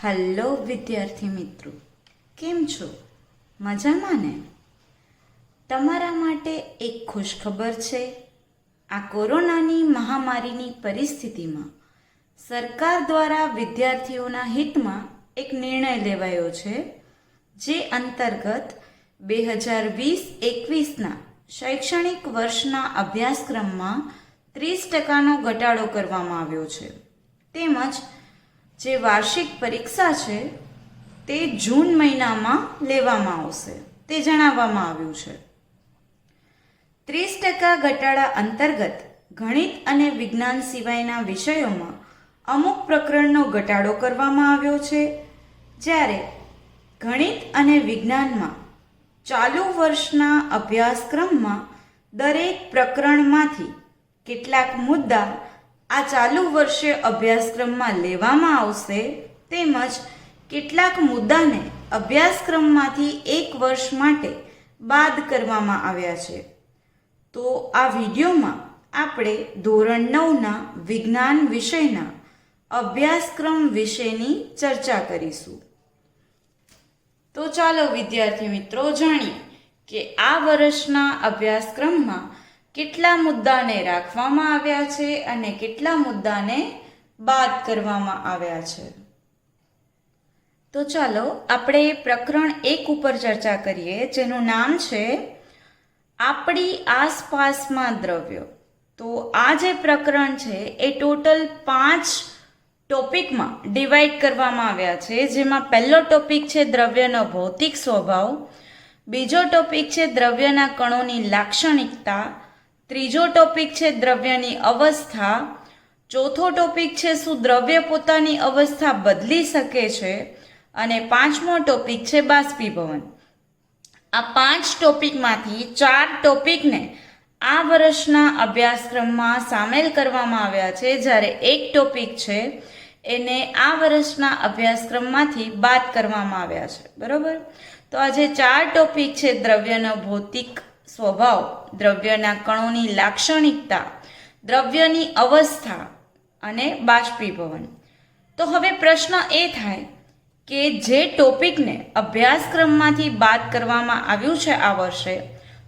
Hello વિદ્યાર્થી મિત્રો, કેમ છો? મજામાં ને? તમારા માટે એક ખુશખબર છે. આ કોરોનાની મહામારીની પરિસ્થિતિમાં સરકાર દ્વારા વિદ્યાર્થીઓના હિતમાં એક નિર્ણય લેવાયો છે, જે અંતર્ગત 2020-21ના શૈક્ષણિક વર્ષના અભ્યાસક્રમમાં 30%નો ઘટાડો કરવામાં આવ્યો છે. તેમજ જે વાર્ષિક પરીક્ષા છે તે જૂન મહિનામાં લેવામાં આવશે તે જણાવવામાં આવ્યું છે. 30% ઘટાડા અંતર્ગત ગણિત અને વિજ્ઞાન સિવાયના વિષયોમાં અમુક પ્રકરણનો ઘટાડો કરવામાં આવ્યો છે, જ્યારે ગણિત અને વિજ્ઞાનમાં ચાલુ વર્ષના અભ્યાસક્રમમાં દરેક પ્રકરણમાંથી કેટલાક મુદ્દા આ ચાલુ વર્ષે અભ્યાસક્રમમાં લેવામાં આવશે, તેમજ કેટલાક મુદ્દાને અભ્યાસક્રમમાંથી એક વર્ષ માટે બાદ કરવામાં આવ્યા છે. તો આ વિડીયોમાં આપણે ધોરણ 9ના વિજ્ઞાન વિષયના અભ્યાસક્રમ વિશેની ચર્ચા કરીશું. તો ચાલો વિદ્યાર્થી મિત્રો જાણીએ કે આ વર્ષના અભ્યાસક્રમમાં કેટલા મુદ્દાને રાખવામાં આવ્યા છે અને કેટલા મુદ્દાને બાદ કરવામાં આવ્યા છે. તો ચાલો આપણે પ્રકરણ 1 ઉપર ચર્ચા કરીએ, જેનું નામ છે આપણી આસપાસમાં દ્રવ્યો. તો આ જે પ્રકરણ છે એ ટોટલ 5 ટોપિકમાં ડિવાઈડ કરવામાં આવ્યા છે, જેમાં પહેલો ટોપિક છે દ્રવ્યનો ભૌતિક સ્વભાવ, બીજો ટોપિક છે દ્રવ્યના કણોની લાક્ષણિકતા, ત્રીજો ટોપિક છે દ્રવ્યની અવસ્થા, ચોથો ટોપિક છે શું દ્રવ્ય પોતાની અવસ્થા બદલી શકે છે, અને પાંચમો ટોપિક છે બાષ્પીભવન. આ 5 ટોપિકમાંથી 4 ટોપિકને આ વર્ષના અભ્યાસક્રમમાં સામેલ કરવામાં આવ્યા છે, જ્યારે એક ટોપિક છે એને આ વર્ષના અભ્યાસક્રમમાંથી બાદ કરવામાં આવ્યા છે. બરોબર? તો આ જે 4 ટોપિક છે દ્રવ્યનો ભૌતિક સ્વભાવ, દ્રવ્યના કણોની લાક્ષણિકતા, દ્રવ્યની અવસ્થા અને બાષ્પીભવન. તો હવે પ્રશ્ન એ થાય કે જે ટોપિકને અભ્યાસક્રમમાંથી બાદ કરવામાં આવ્યું છે આ વર્ષે,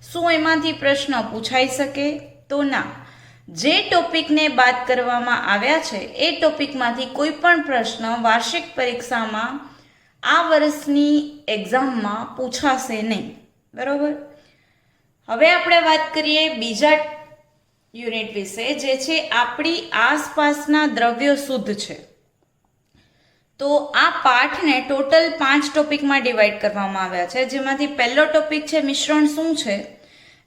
શું એમાંથી પ્રશ્ન પૂછાઈ શકે? તો ના. જે ટોપિકને બાદ કરવામાં આવ્યા છે એ ટોપિકમાંથી કોઈ પણ પ્રશ્ન વાર્ષિક પરીક્ષામાં આ વર્ષની એક્ઝામમાં પૂછાશે નહીં. બરોબર? હવે આપણે વાત કરીએ બીજા યુનિટ વિશે, જે છે આપણી આસપાસના દ્રવ્યો શુદ્ધ છે. તો આ પાઠને ટોટલ 5 ટોપિકમાં ડિવાઈડ કરવામાં આવ્યા છે, જેમાંથી પહેલો ટોપિક છે મિશ્રણ શું છે,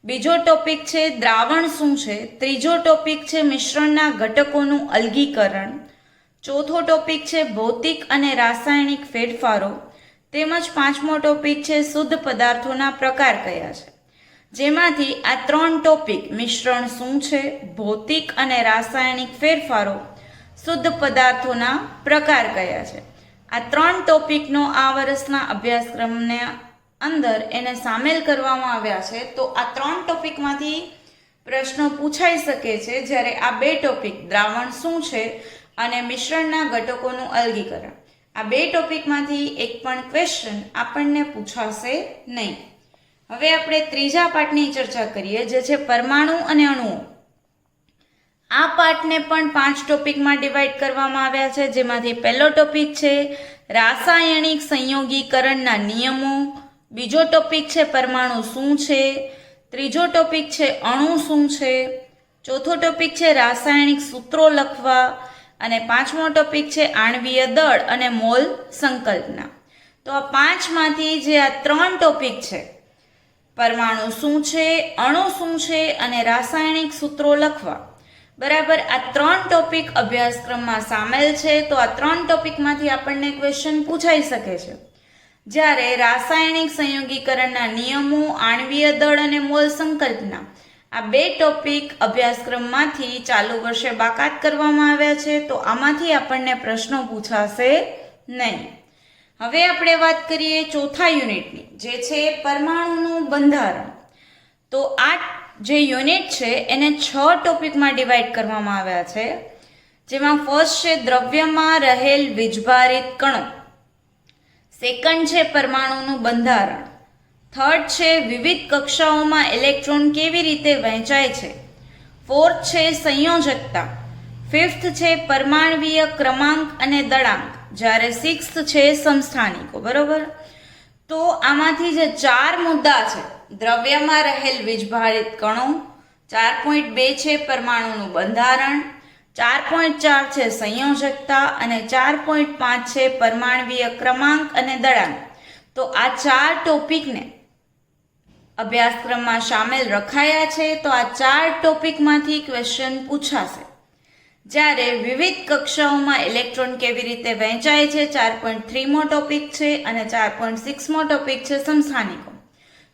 બીજો ટોપિક છે દ્રાવણ શું છે, ત્રીજો ટોપિક છે મિશ્રણના ઘટકોનું અલગીકરણ, ચોથો ટોપિક છે ભૌતિક અને રાસાયણિક ફેરફારો, તેમજ પાંચમો ટોપિક છે શુદ્ધ પદાર્થોના પ્રકાર કયા છે. જેમાંથી આ 3 ટોપિક મિશ્રણ શું છે, ભૌતિક અને રાસાયણિક ફેરફારો, શુદ્ધ પદાર્થોના પ્રકાર કયા છે, આ 3 ટોપિકનો આ વર્ષના અભ્યાસક્રમને અંદર એને સામેલ કરવામાં આવ્યા છે. તો આ 3 ટોપિકમાંથી પ્રશ્નો પૂછાઈ શકે છે, જ્યારે આ 2 ટોપિક દ્રાવણ શું છે અને મિશ્રણના ઘટકોનું અલગીકરણ, આ 2 ટોપિકમાંથી એક પણ ક્વેશ્ચન આપણને પૂછાશે નહીં. હવે આપણે ત્રીજા પાઠની ચર્ચા કરીએ, જે છે પરમાણુ અને અણુઓ. આ પાઠને પણ 5 ટોપિકમાં ડિવાઈડ કરવામાં આવ્યા છે, જેમાંથી પહેલો ટોપિક છે રાસાયણિક સંયોગીકરણના નિયમો, બીજો ટોપિક છે પરમાણુ શું છે, ત્રીજો ટોપિક છે અણુ શું છે, ચોથો ટોપિક છે રાસાયણિક સૂત્રો લખવા, અને પાંચમો ટોપિક છે આણ્વીય દળ અને મોલ સંકલ્પના. તો આ 5માંથી જે આ 3 ટોપિક છે, પરમાણુ શું છે, અણુ શું છે અને રાસાયણિક સૂત્રો લખવા, બરાબર, આ 3 ટોપિક અભ્યાસક્રમમાં સામેલ છે. તો આ 3 ટોપિકમાંથી આપણને ક્વેશ્ચન પૂછાઈ શકે છે. જ્યારે રાસાયણિક સંયોગીકરણના નિયમો, આણ્વીય દળ અને મોલ સંકલ્પના, આ 2 ટોપિક અભ્યાસક્રમમાંથી ચાલુ વર્ષે બાકાત કરવામાં આવ્યા છે. તો આમાંથી આપણને પ્રશ્નો પૂછાશે નહીં. હવે આપણે વાત કરીએ ચોથા યુનિટની, જે છે પરમાણુનું બંધારણ. તો આ જે યુનિટ છે એને 6 ટોપિકમાં ડિવાઈડ કરવામાં આવ્યા છે, જેમાં ફર્સ્ટ છે દ્રવ્યમાં રહેલ વીજભારિત કણો. સેકન્ડ છે પરમાણુનું બંધારણ, થર્ડ છે વિવિધ કક્ષાઓમાં ઇલેક્ટ્રોન કેવી રીતે વહેંચાય છે, ફોર્થ છે સંયોજકતા, ફિફ્થ છે પરમાણવીય ક્રમાંક અને દળાંક, જ્યારે સિક્સ્થ છે સમસ્થાનિકો. બરોબર, તો આમાંથી જે 4 મુદ્દા છે, દ્રવ્યમાં રહેલ વીજભારિત કણો, 4.2 છે પરમાણુનું બંધારણ, 4.4 છે સંયોજકતા અને 4.5 છે પરમાણવીય ક્રમાંક અને દળાંક. તો આ 4 ટોપિકને અભ્યાસક્રમમાં સામેલ રખાયા છે. તો આ 4 ટોપિકમાંથી ક્વેશ્ચન પૂછાશે. જ્યારે વિવિધ કક્ષાઓમાં ઇલેક્ટ્રોન કેવી રીતે વહેંચાય છે 4.3મો ટોપિક છે અને 4.6મો ટોપિક છે સમસ્થાનિકો.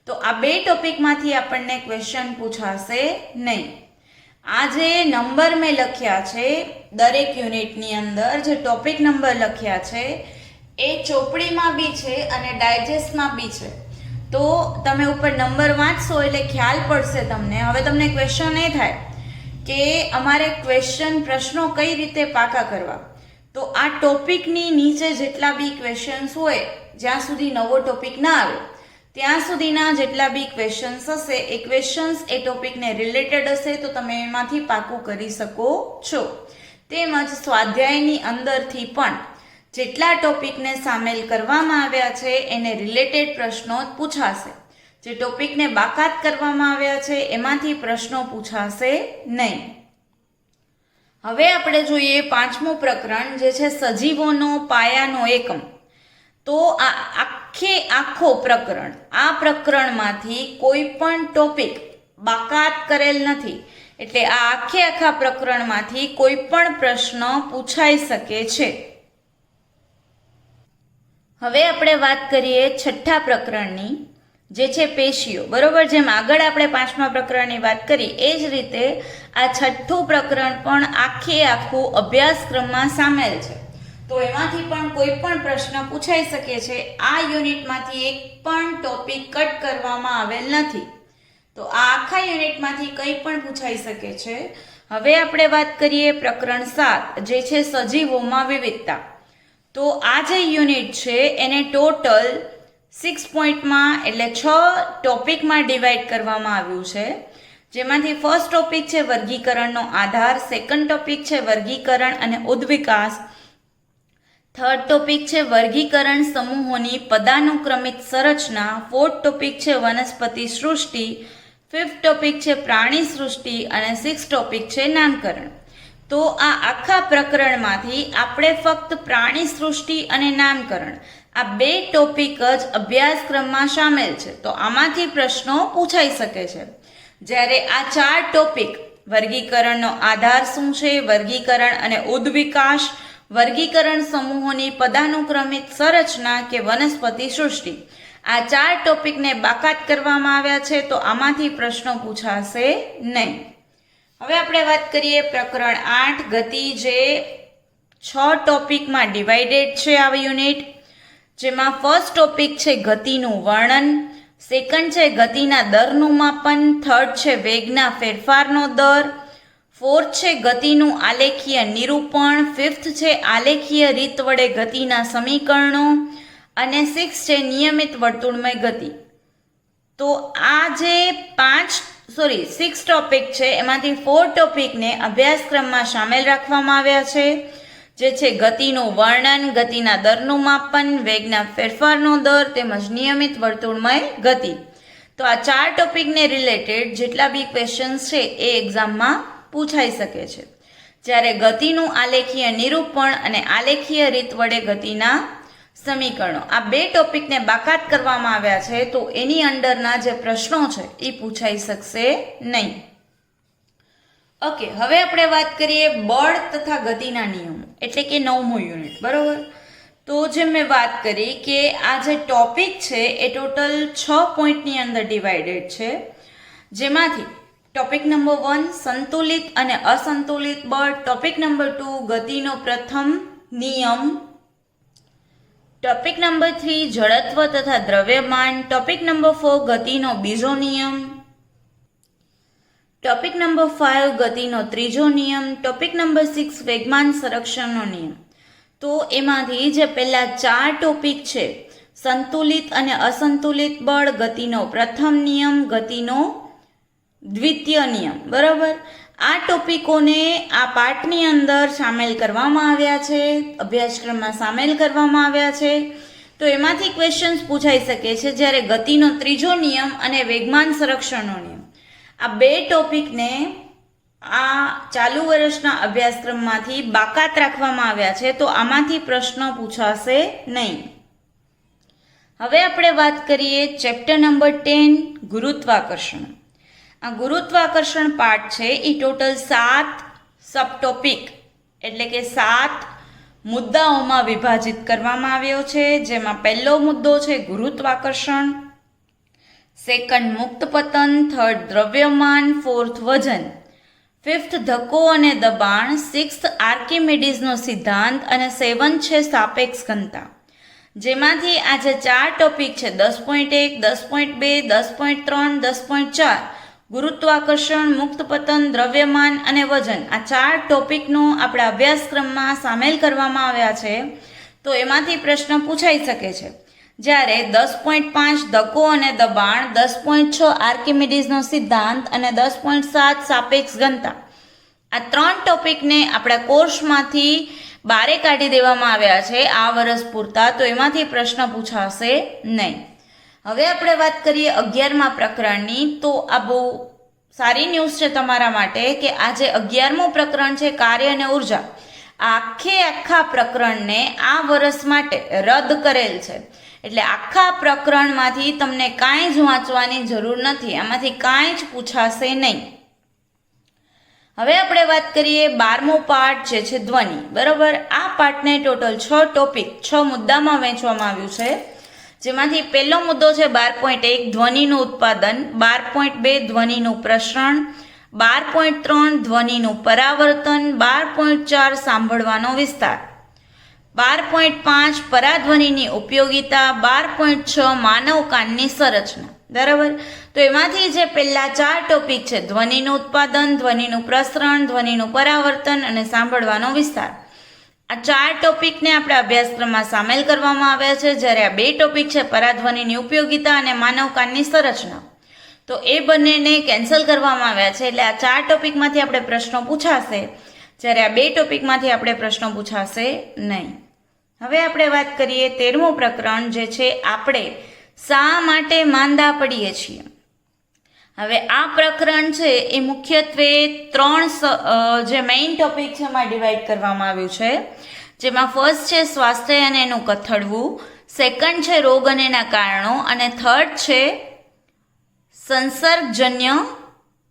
તો આ 2 ટોપિકમાંથી આપણને ક્વેશ્ચન પૂછાશે નહીં. આ જે નંબર મેં લખ્યા છે દરેક યુનિટની અંદર જે ટોપિક નંબર લખ્યા છે એ ચોપડીમાં બી છે અને ડાયજેસ્ટમાં બી છે. તો તમે ઉપર નંબર વાંચશો એટલે ખ્યાલ પડશે તમને. હવે તમને ક્વેશ્ચન એ થાય કે અમારે પ્રશ્નો કઈ રીતે પાકા કરવા. તો આ ટોપિકની નીચે જેટલા બી ક્વેશ્ચન્સ હોય, જ્યાં સુધી નવો ટોપિક ના આવે ત્યાં સુધીના જેટલા બી ક્વેશ્ચન્સ હશે એ ક્વેશ્ચન્સ એ ટોપિકને રિલેટેડ હશે, તો તમે એમાંથી પાકું કરી શકો છો. તેમજ સ્વાધ્યાયની અંદરથી પણ જેટલા ટોપિકને સામેલ કરવામાં આવ્યા છે એને રિલેટેડ પ્રશ્નો પૂછાશે. જે ટોપિકને બાકાત કરવામાં આવ્યા છે એમાંથી પ્રશ્નો પૂછાશે નહીં. હવે આપણે જોઈએ 5મું પ્રકરણ, જે છે સજીવોનો પાયાનો એકમ. તો આખો પ્રકરણ, આ પ્રકરણમાંથી કોઈ પણ ટોપિક બાકાત કરેલ નથી. એટલે આ આખા પ્રકરણમાંથી કોઈ પણ પ્રશ્ન પૂછાઈ શકે છે. હવે આપણે વાત કરીએ 6થા પ્રકરણની, જે છે પેશીઓ. બરોબર, જેમ આગળ આપણે 5મા પ્રકરણની વાત કરી એ જ રીતે આ 6થું પ્રકરણ પણ આખું અભ્યાસક્રમમાં સામેલ છે. તો એમાંથી પણ કોઈ પણ પ્રશ્ન પૂછાઈ શકે છે. આ યુનિટમાંથી એક પણ ટોપિક કટ કરવામાં આવેલ નથી. તો આ આખા યુનિટમાંથી કંઈ પણ પૂછાઈ શકે છે. હવે આપણે વાત કરીએ પ્રકરણ 7, જે છે સજીવોમાં વિવિધતા. તો આ જે યુનિટ છે એને ટોટલ 6 પોઈન્ટમાં એટલે 6 ટોપિકમાં ડિવાઈડ કરવામાં આવ્યું છે. જેમાંથી ફર્સ્ટ ટોપિક છે વર્ગીકરણનો આધાર, સેકન્ડ ટોપિક છે વર્ગીકરણ અને ઉદ્વિકાસ, થર્ડ ટોપિક છે વર્ગીકરણ સમૂહોની પદાનુક્રમિત સંરચના, ફોર્થ ટોપિક છે વનસ્પતિ સૃષ્ટિ, ફિફ્થ ટોપિક છે પ્રાણી સૃષ્ટિ અને સિક્સ્થ ટોપિક છે નામકરણ. તો આ આખા પ્રકરણમાંથી આપણે ફક્ત પ્રાણી સૃષ્ટિ અને નામકરણ આ 2 ટોપિક જ અભ્યાસક્રમમાં સામેલ છે. તો આમાંથી પ્રશ્નો પૂછાઈ શકે છે. જ્યારે આ 4 ટોપિક, વર્ગીકરણનો આધાર શું છે, વર્ગીકરણ અને ઉદ્વિકાસ, વર્ગીકરણ સમૂહોની પદાનુક્રમિત સંરચના કે વનસ્પતિ સૃષ્ટિ, આ 4 ટોપિકને બાકાત કરવામાં આવ્યા છે. તો આમાંથી પ્રશ્નો પૂછાશે નહીં. હવે આપણે વાત કરીએ પ્રકરણ 8 ગતિ, જે 6 ટોપિકમાં ડિવાઇડેડ છે આ યુનિટ. જેમાં ફર્સ્ટ ટોપિક છે ગતિનું વર્ણન, સેકન્ડ છે ગતિના દરનું માપન, થર્ડ છે વેગના ફેરફારનો દર, ફોર્થ છે ગતિનું આલેખીય નિરૂપણ, ફિફ્થ છે આલેખીય રીત વડે ગતિના સમીકરણો અને સિક્સ્થ છે નિયમિત વર્તુળમય ગતિ. તો આ જે 6 ટોપિક છે એમાંથી 4 ટોપિકને અભ્યાસક્રમમાં સામેલ રાખવામાં આવ્યા છે, જે છે ગતિનું વર્ણન, ગતિના દરનું માપન, વેગના ફેરફારનો દર તેમજ નિયમિત વર્તુળમય ગતિ. તો આ 4 ટોપિકને રિલેટેડ જેટલા બી ક્વેશ્ચન્સ છે એ એક્ઝામમાં પૂછાઈ શકે છે. જ્યારે ગતિનું આલેખીય નિરૂપણ અને આલેખીય રીત વડે ગતિના સમીકરણો આ 2 ટોપિકને બાકાત કરવામાં આવ્યા છે. તો એની અંડરના જે પ્રશ્નો છે એ પૂછાઈ શકશે નહીં. ઓકે, હવે આપણે વાત કરીએ બળ તથા ગતિના નિયમો, એટલે કે 9મું યુનિટ. બરોબર, તો જે મેં વાત કરી કે આ જે ટોપિક છે એ ટોટલ 6 પોઈન્ટની અંદર ડિવાઇડેડ છે. જેમાંથી ટોપિક નંબર 1 સંતુલિત અને અસંતુલિત બળ, ટોપિક નંબર 2 ગતિનો પ્રથમ નિયમ, ટોપિક નંબર 3 જડત્વ તથા દ્રવ્યમાન, ટોપિક નંબર 4 ગતિનો બીજો નિયમ, ટોપિક નંબર 5 ગતિનો ત્રીજો નિયમ, ટોપિક નંબર 6 વેગમાન સંરક્ષણનો નિયમ. તો એમાંથી જે પહેલા 4 ટોપિક છે સંતુલિત અને અસંતુલિત બળ, ગતિનો પ્રથમ નિયમ, ગતિનો દ્વિતીય નિયમ. બરાબર, આ ટોપિકોને આ પાઠની અંદર સામેલ કરવામાં આવ્યા છે, અભ્યાસક્રમમાં સામેલ કરવામાં આવ્યા છે. તો એમાંથી ક્વેશ્ચન્સ પૂછાઈ શકે છે. જ્યારે ગતિનો ત્રીજો નિયમ અને વેગમાન સંરક્ષણનો નિયમ, આ બે ટોપિકને આ ચાલુ વર્ષના અભ્યાસક્રમમાંથી બાકાત રાખવામાં આવ્યા છે, તો આમાંથી પ્રશ્નો પૂછાશે નહીં. હવે આપણે વાત કરીએ ચેપ્ટર નંબર 10, ગુરુત્વાકર્ષણ. આ ગુરુત્વાકર્ષણ પાઠ છે એ ટોટલ 7 સબટોપિક એટલે કે 7 મુદ્દાઓમાં વિભાજિત કરવામાં આવ્યો છે. જેમાં પહેલો મુદ્દો છે ગુરુત્વાકર્ષણ, સેકન્ડ મુક્ત પતન, થર્ડ દ્રવ્યમાન, ફોર્થ વજન, ફિફ્થ ધક્કો અને દબાણ, સિક્સ્થ આર્કિમિડીઝનો સિદ્ધાંત અને 7 છે સાપેક્ષ ઘનતા. જેમાંથી આ જે 4 ટોપિક છે 10.1, 10.2, 10.3, 10.4 ગુરુત્વાકર્ષણ, મુક્ત પતન, દ્રવ્યમાન અને વજન, આ 4 ટોપિકનો આપણા અભ્યાસક્રમમાં સામેલ કરવામાં આવ્યા છે. તો એમાંથી પ્રશ્ન પૂછાઈ શકે છે. જ્યારે 10.5 ધક્કો અને દબાણ, 10.6 આર્કિમિડીઝનો સિદ્ધાંત અને 10.7 સાપેક્ષ ઘનતા, આ 3 ટોપિકને આપણા કોર્સમાંથી બારે કાઢી દેવામાં આવ્યા છે આ વર્ષ પૂરતા. તો એમાંથી પ્રશ્ન પૂછાશે નહીં. હવે આપણે વાત કરીએ 11મા પ્રકરણની. તો આ બહુ સારી ન્યૂઝ છે તમારા માટે કે આ જે 11મું પ્રકરણ છે કાર્ય અને ઉર્જા, આખા પ્રકરણને આ વર્ષ માટે રદ કરેલ છે. એટલે આખા પ્રકરણમાંથી તમને કાંઈ જ વાંચવાની જરૂર નથી, આમાંથી કાંઈ જ પૂછાશે નહીં. હવે આપણે વાત કરીએ 12મો પાઠ જે છે ધ્વનિ. બરાબર, આ પાઠને ટોટલ 6 ટોપિક 6 મુદ્દામાં વહેંચવામાં આવ્યું છે. જેમાંથી પહેલો મુદ્દો છે 12.1 ધ્વનિનું ઉત્પાદન, 12.2 ધ્વનિનું પ્રસરણ, 12.3 ધ્વનિનું પરાવર્તન, 12.4 સાંભળવાનો વિસ્તાર, 12.5 પરાધ્વનિની ઉપયોગિતા, 12.6 માનવ કાનની સંરચના. બરાબર, તો એમાંથી જે પહેલા 4 ટોપિક છે ધ્વનિનું ઉત્પાદન, ધ્વનિનું પ્રસરણ, ધ્વનિનું પરાવર્તન અને સાંભળવાનો વિસ્તાર, આ 4 ટોપિકને આપણે અભ્યાસક્રમમાં સામેલ કરવામાં આવ્યા છે. જ્યારે આ 2 ટોપિક છે પરાધ્વનિની ઉપયોગિતા અને માનવ કાનની સંરચના, તો એ બંનેને કેન્સલ કરવામાં આવ્યા છે. એટલે આ 4 ટોપિકમાંથી આપણે પ્રશ્નો પૂછાશે, જ્યારે આ 2 ટોપિકમાંથી આપણે પ્રશ્નો પૂછાશે નહીં. હવે આપણે વાત કરીએ 13મું પ્રકરણ જે છે આપણે શા માટે માંદા પડીએ છીએ. હવે આ પ્રકરણ છે એ મુખ્યત્વે 3 જે મેઇન ટોપિક છે એમાં ડિવાઈડ કરવામાં આવ્યું છે. જેમાં ફર્સ્ટ છે સ્વાસ્થ્ય અને એનું કથળવું, સેકન્ડ છે રોગ અને એના કારણો, અને થર્ડ છે સંસર્ગજન્ય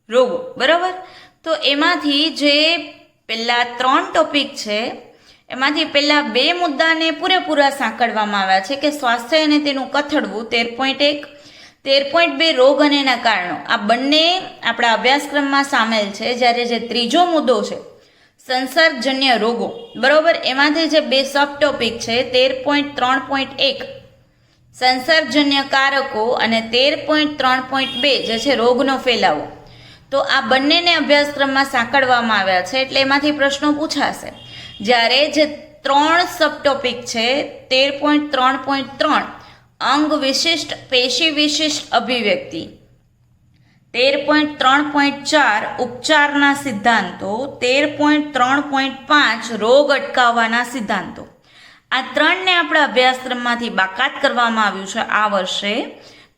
રોગો. બરાબર, તો એમાંથી જે પહેલા 3 ટોપિક છે એમાંથી પહેલા 2 મુદ્દાને પૂરેપૂરા સાંકળવામાં આવ્યા છે કે સ્વાસ્થ્ય અને તેનું કથળવું 13.1, 13.2 રોગ અને એના કારણો, આ બંને આપણા અભ્યાસક્રમમાં સામેલ છે. જ્યારે જે ત્રીજો મુદ્દો છે સંસર્ગજન્ય રોગો, બરાબર, એમાંથી જે 2 સબ ટોપિક છે 13.3.1 સંસર્ગજન્ય કારકો અને 13.3.2 જે છે રોગનો ફેલાવો, તો આ બંનેને અભ્યાસક્રમમાં સાંકળવામાં આવ્યા છે. એટલે એમાંથી પ્રશ્નો પૂછાશે. જ્યારે જે 3 સબ ટોપિક છે 13.3.3 અંગ વિશિષ્ટ પેશી વિશિષ્ટ અભિવ્યક્તિ, 13.3.4 ઉપચારના સિદ્ધાંતો, 13.3.5 રોગ અટકાવવાના સિદ્ધાંતો, આ 3ને આપણા અભ્યાસક્રમમાંથી બાકાત કરવામાં આવ્યું છે આ વર્ષે.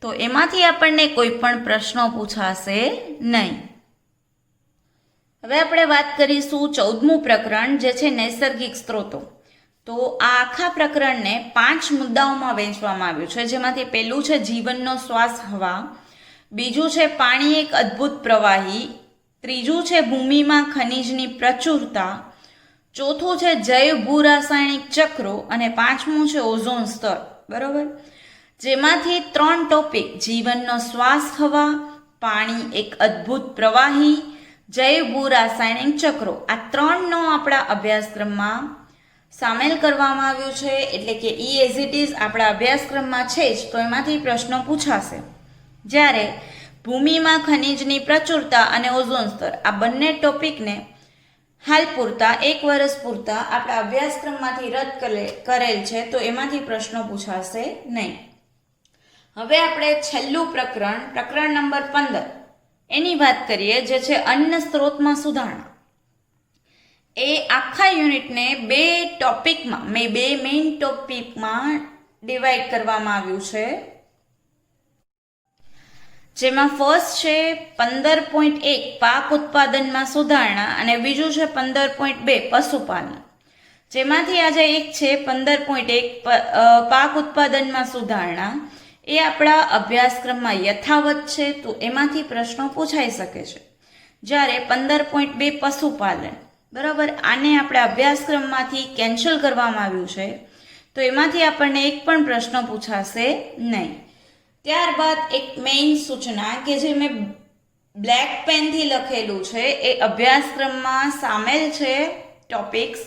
તો એમાંથી આપણને કોઈ પણ પ્રશ્નો પૂછાશે નહીં. હવે આપણે વાત કરીશું 14મું પ્રકરણ જે છે નૈસર્ગિક સ્ત્રોતો. તો આ આખા પ્રકરણને 5 મુદ્દાઓમાં વહેંચવામાં આવ્યું છે. જેમાંથી પહેલું છે જીવનનો શ્વાસ હવા, બીજું છે પાણી એક અદ્ભુત પ્રવાહી, ત્રીજું છે ભૂમિમાં ખનિજની પ્રચુરતા, ચોથું છે જૈવ ભૂરાસાયણિક ચક્રો અને 5મું છે ઓઝોન સ્તર. બરાબર, જેમાંથી 3 ટોપિક જીવનનો શ્વાસ હવા, પાણી એક અદ્ભુત પ્રવાહી, જૈવ ભૂરાસાયણિક ચક્રો, આ 3નો આપણા અભ્યાસક્રમમાં સામેલ કરવામાં આવ્યું છે. એટલે કે એઝ ઇટ ઇઝ આપણા અભ્યાસક્રમમાં છે જ, તો એમાંથી પ્રશ્નો પૂછાશે. જ્યારે ભૂમિમાં ખનિજની પ્રચુરતા અને ઓઝોન સ્તર, આ બંને ટોપિકને હાલ પૂરતા 1 વર્ષ પૂરતા આપણા અભ્યાસક્રમમાંથી રદ કરેલ છે, તો એમાંથી પ્રશ્નો પૂછાશે નહીં. હવે આપણે છેલ્લું પ્રકરણ નંબર 15 એની વાત કરીએ, જે છે અન્ન સ્ત્રોતમાં સુધારણા. એ આખા યુનિટને બે મેઇન ટોપિકમાં ડિવાઈડ કરવામાં આવ્યું છે, જેમાં ફર્સ્ટ છે 15.1 પાક ઉત્પાદનમાં સુધારણા અને બીજું છે 15.2 પશુપાલન. જેમાંથી આજે એક છે 15.1 પાક ઉત્પાદનમાં સુધારણા. એ આપણા અભ્યાસક્રમમાં યથાવત છે, તો એમાંથી પ્રશ્નો પૂછાઈ શકે છે. જ્યારે 15.2 પશુપાલન, બરાબર, આને આપણા અભ્યાસક્રમમાંથી કેન્સલ કરવામાં આવ્યું છે, તો એમાંથી આપણને એક પણ પ્રશ્ન પૂછાશે નહીં. ત્યારબાદ એક મેઇન સૂચના કે જે મેં બ્લેક પેનથી લખેલું છે, એ અભ્યાસક્રમમાં સામેલ છે ટોપિક્સ,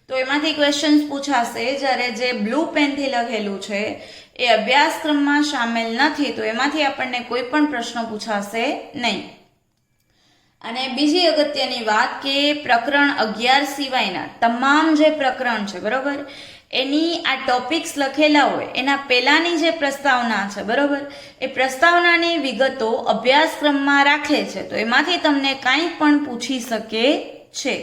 તો એમાંથી ક્વેશ્ચન્સ પૂછાશે. જ્યારે જે બ્લુ પેનથી લખેલું છે એ અભ્યાસક્રમમાં સામેલ નથી, તો એમાંથી આપણને કોઈ પણ પ્રશ્ન પૂછાશે નહીં. અને બીજી અગત્યની વાત કે પ્રકરણ 11 સિવાયના તમામ જે પ્રકરણ છે, બરાબર, એની આ ટોપિક્સ લખેલા હોય એના પહેલાંની જે પ્રસ્તાવના છે, બરાબર, એ પ્રસ્તાવનાની વિગતો અભ્યાસક્રમમાં રાખે છે, તો એમાંથી તમને કાંઈ પણ પૂછી શકે છે.